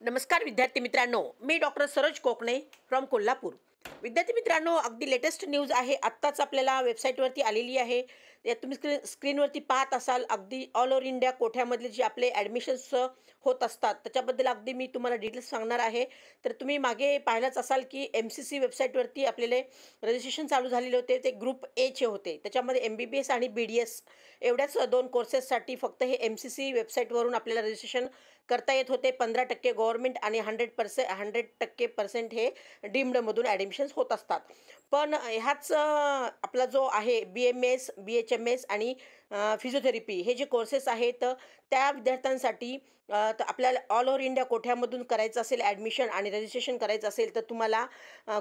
नमस्कार विद्यार्थी मित्रांनो, मी डॉक्टर सरोज कोकणे फ्रॉम कोल्हापूर। विद्यार्थी मित्रांनो, अगदी लेटेस्ट न्यूज आहे, आत्ताच आपल्याला वेबसाईटवरती आलेली आहे। यात तुम्ही स्क्रीनवरती पाहत असाल, अगदी ऑल ओव्हर इंडिया कोठ्यामधले जे आपले ॲडमिशन्स होत असतात त्याच्याबद्दल अगदी मी तुम्हाला डिटेल्स सांगणार आहे। तर तुम्ही मागे पाहिलंच असाल की MCC वेबसाईटवरती आपल्याला रजिस्ट्रेशन चालू झालेले होते, ते ग्रुप एचे होते। त्याच्यामध्ये MBBS आणि BDS एवढ्याच दोन कोर्सेससाठी फक्त हे MCC वेबसाईटवरून आपल्याला रजिस्ट्रेशन करता येत होते। 15% गव्हर्नमेंट आणि 100% हे डीम्डमधून ॲडमिशन्स होत असतात। पण ह्याच आपला जो आहे BMS, BHMS आणि फिजिओथेरपी हे जे कोर्सेस आहेत त्या विद्यार्थ्यांसाठी तर आपल्याला ऑल ओव्हर इंडिया कोठ्यामधून करायचं असेल ॲडमिशन आणि रजिस्ट्रेशन करायचं असेल तर तुम्हाला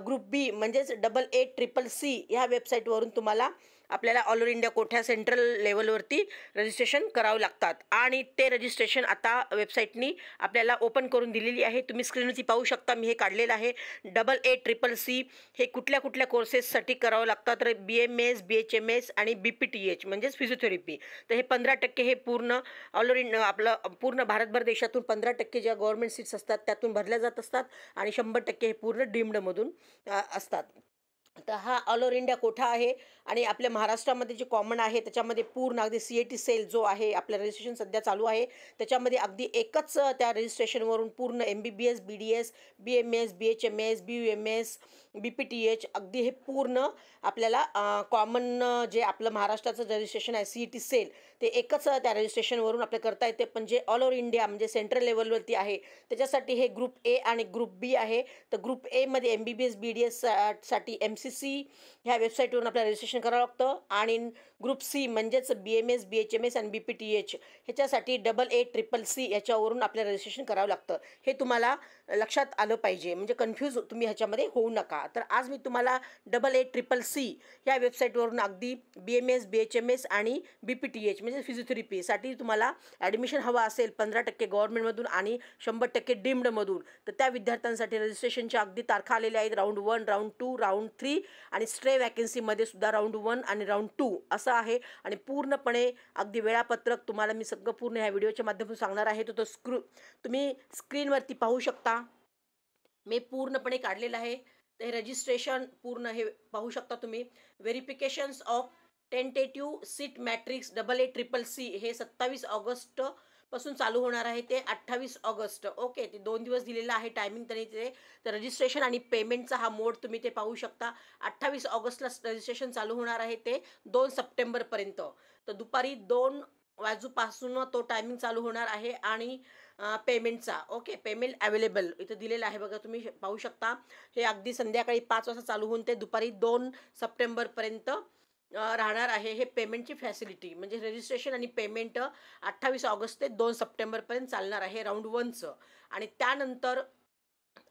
ग्रुप बी म्हणजेच CCC ह्या वेबसाईटवरून तुम्हाला आपल्याला ऑल ओव्हर इंडिया कोठ्या सेंट्रल लेवलवरती रजिस्ट्रेशन करावं लागतात आणि ते रजिस्ट्रेशन आता वेबसाईटनी आपल्याला ओपन करून दिलेली आहे। तुम्ही स्क्रीनवरती पाहू शकता, मी हे काढलेलं आहे। CCC हे कुठल्या कुठल्या कोर्सेससाठी करावं लागतात, तर BMS, BHMS आणि BPTH म्हणजेच फिजिओथेरपी। तर हे 15% हे पूर्ण ऑल ओव्हर इंडिया आपलं पूर्ण भारतभर देशातून 15% ज्या गव्हर्नमेंट सीट्स असतात त्यातून भरल्या जात असतात आणि 100% हे पूर्ण डीम्डमधून असतात। तर हा ऑल ओव्हर इंडिया कोठा आहे आणि आपल्या महाराष्ट्रामध्ये जे कॉमन आहे त्याच्यामध्ये पूर्ण अगदी CAT सेल जो आहे आपलं रजिस्ट्रेशन सध्या चालू आहे त्याच्यामध्ये अगदी एकच त्या रजिस्ट्रेशनवरून पूर्ण MBBS, BDS, BMS, BHMS, BUMS, BPTH अगदी हे पूर्ण आपल्याला कॉमन जे आपलं महाराष्ट्राचं रजिस्ट्रेशन आहे CAT सेल ते एकच त्या रजिस्ट्रेशनवरून आपल्याला करता येते। पण जे ऑल ओव्हर इंडिया म्हणजे सेंट्रल लेवलवरती आहे त्याच्यासाठी हे ग्रुप ए आणि ग्रुप बी आहे। तर ग्रुप एमध्ये MBBS, BDS साठी MCC ह्या वेबसाईटवरून आपल्याला रजिस्ट्रेशन करावं लागतं आणि ग्रुप सी म्हणजेच BMS, BHMS आणि BPTH ह्याच्यासाठी CCC याच्यावरून आपल्याला रजिस्ट्रेशन करावं लागतं। हे तुम्हाला लक्षात आलं पाहिजे, म्हणजे कन्फ्यूज तुम्ही ह्याच्यामध्ये होऊ नका। तर आज मी तुम्हाला CCC ह्या वेबसाईटवरून अगदी BMS, BHMS आणि BPTH म्हणजे फिजिओथेरपीसाठी तुम्हाला ॲडमिशन हवं असेल 15% गव्हर्नमेंटमधून आणि 100% डीम्डमधून, तर त्या विद्यार्थ्यांसाठी रजिस्ट्रेशनच्या अगदी तारखा आलेल्या आहेत। राऊंड 1, राऊंड 2, राऊंड 3 आणि स्ट्रे वॅकन्सीमध्ये सुद्धा राऊंड 1 आणि राऊंड 2 असं आहे आणि पूर्णपणे अगदी वेळापत्रक तुम्हाला मी सगळं पूर्ण ह्या व्हिडिओच्या माध्यमातून सांगणार आहे। तो तुम्ही स्क्रीनवरती पाहू शकता, मी पूर्णपणे काढलेलं आहे। तर हे रजिस्ट्रेशन पूर्ण हे पाहू शकता तुम्ही। Verifications of tentative seat matrix CCC हे 27 ऑगस्ट पासून चालू होणार आहे ते 28 ऑगस्ट। ओके, ते 2 दिवस दिलेलं आहे टायमिंग तरी ते। तर रजिस्ट्रेशन आणि पेमेंटचा हा मोड तुम्ही ते पाहू शकता। 28 ऑगस्टला रजिस्ट्रेशन चालू होणार आहे ते 2 सप्टेंबरपर्यंत। तर दुपारी 2 वाजूपासून तो टायमिंग चालू होणार आहे आणि पेमेंटचा ओके पेमेंट अवेलेबल इथं दिलेलं आहे बघा, तुम्ही पाहू शकता। हे अगदी संध्याकाळी 5 वाजता चालू होऊन ते दुपारी 2 सप्टेंबरपर्यंत राहणार आहे हे पेमेंटची फॅसिलिटी। म्हणजे रजिस्ट्रेशन आणि पेमेंट 28 ऑगस्ट ते 2 सप्टेंबरपर्यंत चालणार आहे राऊंड 1चं आणि त्यानंतर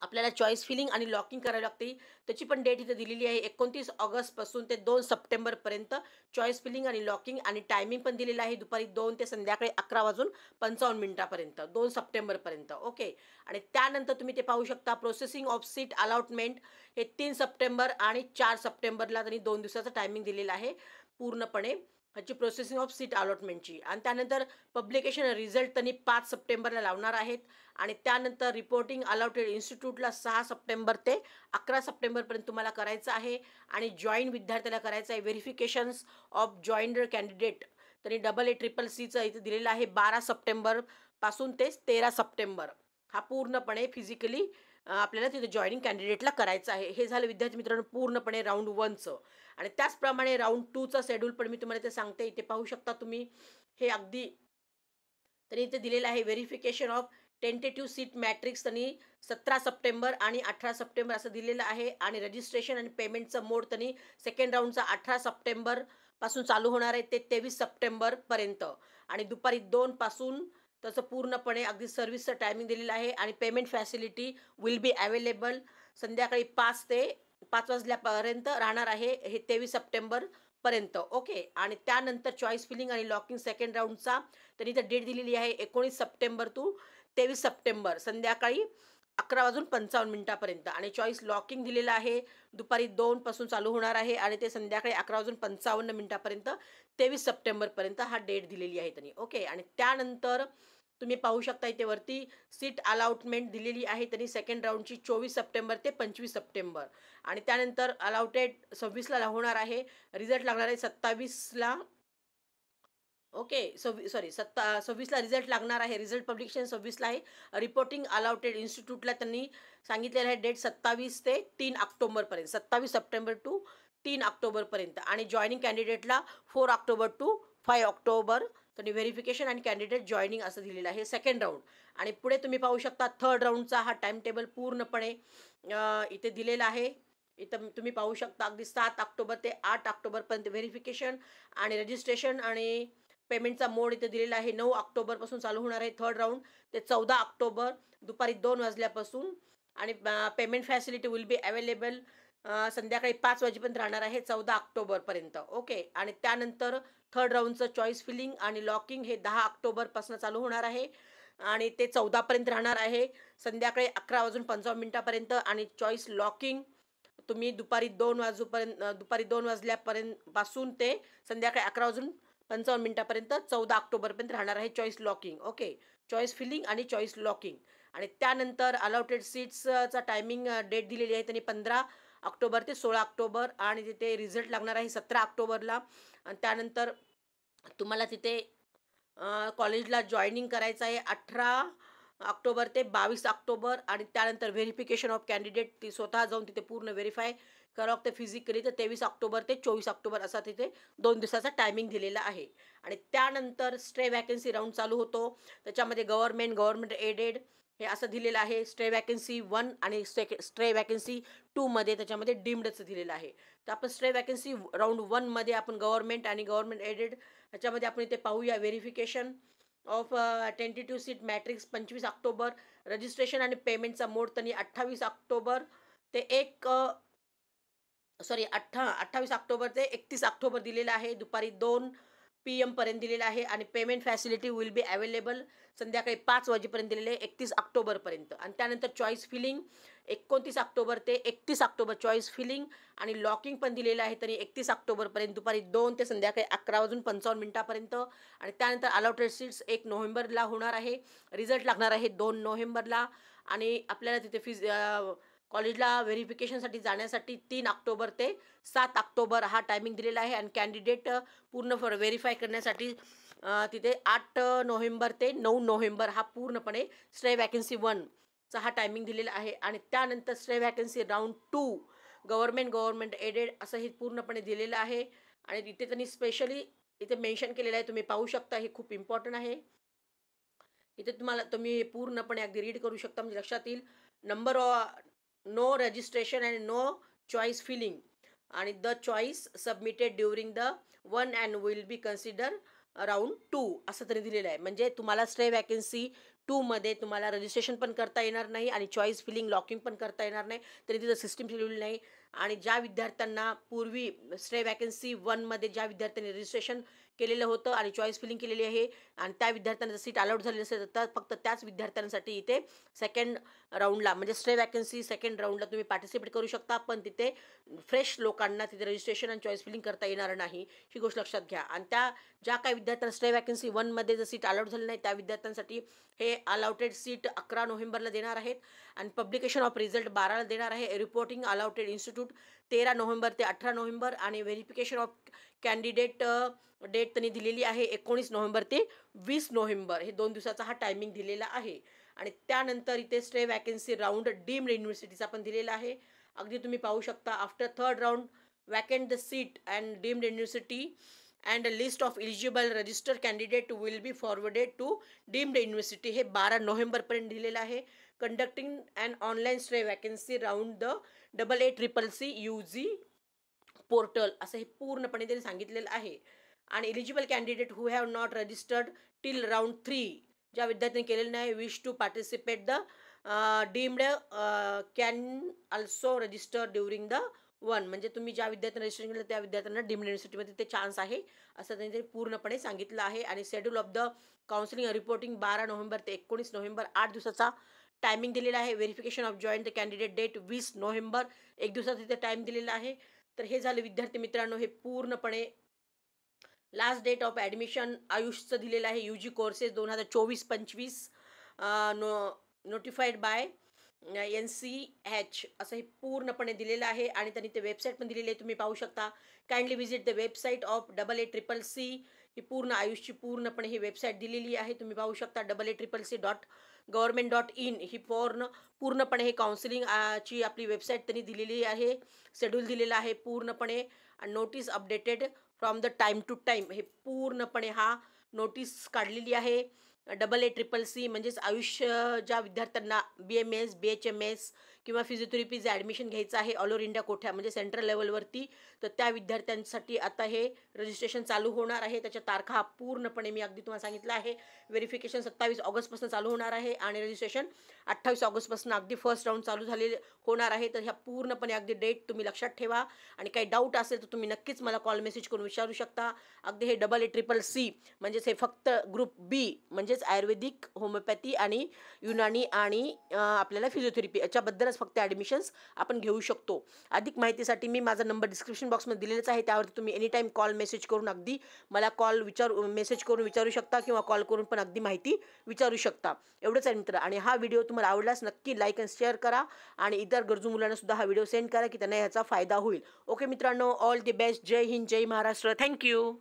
आपल्याला चॉईस फिलिंग आणि लॉकिंग करावी लागते। त्याची पण डेट इथे दिलेली आहे 29 ऑगस्टपासून ते 2 सप्टेंबरपर्यंत चॉईस फिलिंग आणि लॉकिंग आणि टायमिंग पण दिलेलं आहे दुपारी 2 ते संध्याकाळी 11:55 2 सप्टेंबरपर्यंत। ओके, आणि त्यानंतर तुम्ही ते पाहू शकता प्रोसेसिंग ऑफ सीट अलॉटमेंट हे 3 सप्टेंबर आणि 4 सप्टेंबरला त्यांनी 2 दिवसाचं टायमिंग दिलेलं आहे पूर्णपणे ह्याची प्रोसेसिंग ऑफ सीट अलॉटमेंटची। आणि त्यानंतर पब्लिकेशन रिझल्ट त्यांनी 5 सप्टेंबरला लावणार आहेत आणि त्यानंतर रिपोर्टिंग अलॉटेड इन्स्टिट्यूटला 6 सप्टेंबर ते 11 सप्टेंबरपर्यंत तुम्हाला करायचं आहे आणि जॉईन विद्यार्थ्याला करायचं आहे। व्हेरिफिकेशन्स ऑफ जॉईंड कॅन्डिडेट त्यांनी CCCचं इथं दिलेलं आहे 12 सप्टेंबरपासून ते 13 सप्टेंबर हा पूर्णपणे फिजिकली आपल्याला तिथे जॉईनिंग कॅन्डिडेटला करायचं आहे। हे झालं विद्यार्थी मित्रांनो पूर्णपणे राऊंड 1चं आणि त्याचप्रमाणे राऊंड 2चं शेड्यूल पण मी तुम्हाला इथे सांगते। इथे पाहू शकता तुम्ही, हे अगदी त्यांनी इथे दिलेलं आहे। Verification of tentative seat matrix त्यांनी 17 सप्टेंबर आणि 18 सप्टेंबर असं दिलेलं आहे आणि रजिस्ट्रेशन आणि पेमेंटचं मोड त्यांनी सेकंड राऊंडचा 18 सप्टेंबर पासून चालू होणार आहे ते 23 सप्टेंबरपर्यंत आणि दुपारी 2 पासून त्याचं पूर्णपणे अगदी सर्व्हिसचं टायमिंग दिलेलं आहे आणि payment facility will be available संध्याकाळी 5 ते 5 वाजल्यापर्यंत राहणार आहे हे 23 सप्टेंबरपर्यंत। ओके, आणि त्यानंतर चॉईस फिलिंग आणि लॉकिंग सेकंड राऊंडचा त्यांनी तर डेट दिलेली आहे 19 सप्टेंबर टू 23 सप्टेंबर संध्याकाळी 11:55 आणि चॉईस लॉकिंग दिलेलं आहे दुपारी 2 पासून चालू होणार आहे आणि ते संध्याकाळी 11:55 23 सप्टेंबरपर्यंत हा डेट दिलेली आहे त्यांनी। ओके, आणि त्यानंतर तुम्ही पाहू शकता इथे वरती सीट अलॉटमेंट दिलेली आहे त्यांनी सेकंड राऊंडची 24 सप्टेंबर ते 25 सप्टेंबर आणि त्यानंतर अलॉटेड 26ला होणार आहे. रिझल्ट लागणार आहे 27ला. ओके, 26ला रिझल्ट लागणार आहे. रिझल्ट पब्लिकेशन 26ला आहे. रिपोर्टिंग अलॉटेड इन्स्टिट्यूटला त्यांनी सांगितलेलं आहे डेट 27 ते 3 ऑक्टोबरपर्यंत, 27 सप्टेंबर टू 3 ऑक्टोबरपर्यंत आणि जॉईनिंग कॅन्डिडेटला 4 ऑक्टोबर टू 5 ऑक्टोबर त्यांनी व्हेरिफिकेशन आणि कॅन्डिडेट जॉईनिंग असं दिलेलं आहे सेकंड राऊंड. आणि पुढे तुम्ही पाहू शकता थर्ड राऊंडचा हा टाइम टेबल पूर्णपणे इथे दिलेला आहे. इथं तुम्ही पाहू शकता अगदी 7 ऑक्टोबर ते 8 ऑक्टोबरपर्यंत व्हेरिफिकेशन आणि रजिस्ट्रेशन आणि पेमेंटचा मोड इथे दिलेला आहे. 9 ऑक्टोबरपासून चालू होणार आहे थर्ड राऊंड ते 14 ऑक्टोबर दुपारी 2 वाजल्यापासून आणि payment facility will be available संध्याकाळी 5 वाजेपर्यंत राहणार आहे 14 ऑक्टोबरपर्यंत. ओके, आणि त्यानंतर थर्ड राऊंडचं चॉईस फिलिंग आणि लॉकिंग हे 10 ऑक्टोबरपासून चालू होणार आहे आणि ते 14पर्यंत राहणार आहे संध्याकाळी 11:55 आणि चॉईस लॉकिंग तुम्ही दुपारी 2 वाजल्यापर्यंत पासून ते संध्याकाळी 11:55 14 ऑक्टोबरपर्यंत राहणार आहे choice locking. Okay, choice filling आणि चॉईस लॉकिंग. आणि त्यानंतर अलॉटेड सीट्सचा टायमिंग डेट दिलेली आहे त्यांनी 15 ऑक्टोबर ते 16 ऑक्टोबर आणि तिथे रिझल्ट लागणार आहे 17 ऑक्टोबरला. आणि त्यानंतर तुम्हाला तिथे कॉलेजला जॉईनिंग करायचं आहे 18 ऑक्टोबर ते 22 ऑक्टोबर आणि त्यानंतर व्हेरिफिकेशन ऑफ कॅन्डिडेट ती स्वतः जाऊन तिथे पूर्ण व्हेरीफाय करावं लागतं फिजिकली. तर 23 ऑक्टोबर ते 24 ऑक्टोबर असा तिथे 2 दिवसाचा टायमिंग दिलेला आहे. आणि त्यानंतर स्टे वॅकन्सी राऊंड चालू होतो. त्याच्यामध्ये गव्हर्नमेंट एडेड हे असं दिलेलं आहे. स्टे वॅकन्सी 1 आणि स्टे वॅकन्सी 2मध्ये त्याच्यामध्ये डीम्डचं दिलेलं आहे. तर आपण स्टे वॅकन्सी राऊंड 1मध्ये आपण गव्हर्नमेंट आणि गव्हर्नमेंट एडेड ह्याच्यामध्ये आपण इथे पाहूया. Verification of tentative seat matrix 25 October, registration आणि पेमेंटचा मोड त्यांनी 28 ऑक्टोबर ते 28 ऑक्टोबर ते 31 ऑक्टोबर दिलेला आहे. दुपारी 2 PM पर्यंत दिलेला आहे आणि payment facility will be available संध्याकाळी 5 वाजेपर्यंत दिलेले आहे 31 ऑक्टोबरपर्यंत. आणि त्यानंतर चॉईस फिलिंग 29 ऑक्टोबर ते 31 ऑक्टोबर चॉईस फिलिंग आणि लॉकिंग पण दिलेलं आहे तरी 31 ऑक्टोबरपर्यंत दुपारी 2 ते संध्याकाळी 11:55 आणि त्यानंतर अलॉटेड सीट्स 1 नोव्हेंबरला होणार आहे. रिझल्ट लागणार आहे 2 नोव्हेंबरला आणि आपल्याला तिथे कॉलेजला व्हेरिफिकेशनसाठी जाण्यासाठी 3 ऑक्टोबर ते 7 ऑक्टोबर हा टायमिंग दिलेला आहे आणि कॅन्डिडेट पूर्ण व्हेरीफाय करण्यासाठी तिथे 8 नोव्हेंबर ते 9 नोव्हेंबर हा पूर्णपणे स्टे वॅकन्सी 1चा हा टायमिंग दिलेला आहे. आणि त्यानंतर stay vacancy round 2 government aided असं हे पूर्णपणे दिलेलं आहे. आणि इथे त्यांनी स्पेशली इथे मेन्शन केलेलं आहे, तुम्ही पाहू शकता, हे खूप इम्पॉर्टंट आहे. इथे तुम्ही पूर्णपणे अगदी रीड करू शकता म्हणजे लक्षात येईल. Number no registration and no choice filling आणि the choice submitted during the 1 and will be consider round 2 असं तरी दिलेलं आहे. म्हणजे तुम्हाला स्टे वॅकन्सी 2मध्ये तुम्हाला रजिस्ट्रेशन पण करता येणार नाही आणि चॉईस फिलिंग लॉकिंग पण करता येणार नाही. तरी तिथं सिस्टीम ठेवलेली नाही. आणि ज्या विद्यार्थ्यांना पूर्वी स्टे वॅकन्सी 1मध्ये ज्या विद्यार्थ्यांनी रजिस्ट्रेशन केलेलं होतं आणि चॉईस फिलिंग केलेली आहे आणि त्या विद्यार्थ्यांना सीट अलॉट झालेली असेल तर फक्त त्याच विद्यार्थ्यांसाठी इथे सेकंड राऊंडला म्हणजे स्टे वॅकन्सी सेकंड राऊंडला तुम्ही पार्टिसिपेट करू शकता. पण तिथे फ्रेश लोकांना तिथे रजिस्ट्रेशन आणि चॉईस फिलिंग करता येणार नाही, ही गोष्ट लक्षात घ्या. आणि ज्या काही विद्यार्थ्यांना स्टे वॅकन्सी 1मध्ये जर सीट अलॉट झाली नाही त्या विद्यार्थ्यांसाठी हे अलॉटेड सीट 11 नोव्हेंबरला देणार आहेत आणि पब्लिकेशन ऑफ रिझल्ट 12ला देणार आहे. रिपोर्टिंग अलॉटेड इन्स्टिट्यूट 13 नोव्हेंबर ते 18 नोव्हेंबर आणि व्हेरिफिकेशन ऑफ कॅन्डिडेट डेट त्यांनी दिलेली आहे 19 नोव्हेंबर ते 20 नोव्हेंबर हे 2 दिवसाचा हा टायमिंग दिलेला आहे. आणि त्यानंतर इथे स्टे वॅकन्सी राऊंड डीम्ड युनिव्हर्सिटीचा पण दिलेला आहे. अगदी तुम्ही पाहू शकता. After third round vacant the seat and deemed university and list of eligible register candidate will be forwarded to deemed university हे 12 नोव्हेंबरपर्यंत दिलेलं आहे. Conducting and online stay vacancy round the 88CCC UG portal असं हे पूर्णपणे त्यांनी सांगितलेलं आहे. आणि eligible candidate who have not registered till round 3 ज्या विद्यार्थ्यांनी केलेलं नाही wish to participate the deemed can also register during the 1 म्हणजे तुम्ही ज्या विद्यार्थ्यांना रजिस्ट्रेशन केलं त्या विद्यार्थ्यांना डीम्ड युनिव्हर्सिटीमध्ये ते चान्स आहे असं त्यांनी पूर्णपणे सांगितलं आहे. आणि schedule of the counselling reporting 12 November ते 19 नोव्हेंबर 8 दिवसाचा टायमिंग दिलेला आहे. Verification of join the candidate date 20 November 1 दिवसाचा तिथे टाईम दिलेला आहे. तर हे झाले विद्यार्थी मित्रांनो हे पूर्णपणे लास्ट डेट ऑफ ॲडमिशन आयुषचं दिलेलं आहे UG courses 2024-25 notified by NCH असं हे पूर्णपणे दिलेलं आहे आणि त्यांनी ते वेबसाईट पण दिलेली आहे, तुम्ही पाहू शकता. Kindly visit the website of AACCC. ही पूर्ण आयुषची पूर्णपणे ही वेबसाईट दिलेली आहे, तुम्ही पाहू शकता. AACCC.government.in ही पूर्णपणे हे काउन्सिलिंग ची आपली वेबसाईट त्यांनी दिलेली आहे, शेड्यूल दिलेला आहे पूर्णपणे. Notice updated from the time to time, हे पूर्णपणे हा नोटीस काढलेली आहे. AACCC म्हणजेच आयुष्य ज्या विद्यार्थ्यांना BMS BHMS किंवा फिजिओथेरपीचं ॲडमिशन घ्यायचं आहे ऑल ओव्हर इंडिया कोठ्या म्हणजे सेंट्रल लेवलवरती, तर त्या विद्यार्थ्यांसाठी आता हे रजिस्ट्रेशन चालू होणार आहे. त्याच्या तारखा पूर्णपणे मी अगदी तुम्हाला सांगितलं आहे. व्हेरिफिकेशन 27 ऑगस्टपासून चालू होणार आहे आणि रजिस्ट्रेशन 28 ऑगस्टपासून अगदी फर्स्ट राऊंड चालू होणार आहे. तर ह्या पूर्णपणे अगदी डेट तुम्ही लक्षात ठेवा आणि काही डाऊट असेल तर तुम्ही नक्कीच मला कॉल मेसेज करून विचारू शकता. अगदी हे AACCC म्हणजेच हे फक्त ग्रुप B म्हणजेच आयुर्वेदिक, होमिओपॅथी आणि युनानी आणि आपल्याला फिजिओथेरपी याच्याबद्दलच फक्त ॲडमिशन्स आपण घेऊ शकतो. अधिक माहितीसाठी मी माझा नंबर डिस्क्रिप्शन बॉक्समध्ये दिलेलाच आहे, त्यावरती तुम्ही एनी टाईम कॉल मेसेज करून अगदी मला मेसेज करून विचारू शकता किंवा कॉल करून पण अगदी माहिती विचारू शकता. एवढंच आहे मित्र. आणि हा व्हिडिओ तुम्हाला आवडल्यास नक्की लाईक आणि शेअर करा आणि इतर गरजू मुलांना सुद्धा हा व्हिडिओ सेंड करा की त्यांना याचा फायदा होईल. ओके मित्रांनो, ऑल दी बेस्ट. जय हिंद, जय महाराष्ट्र. थँक्यू.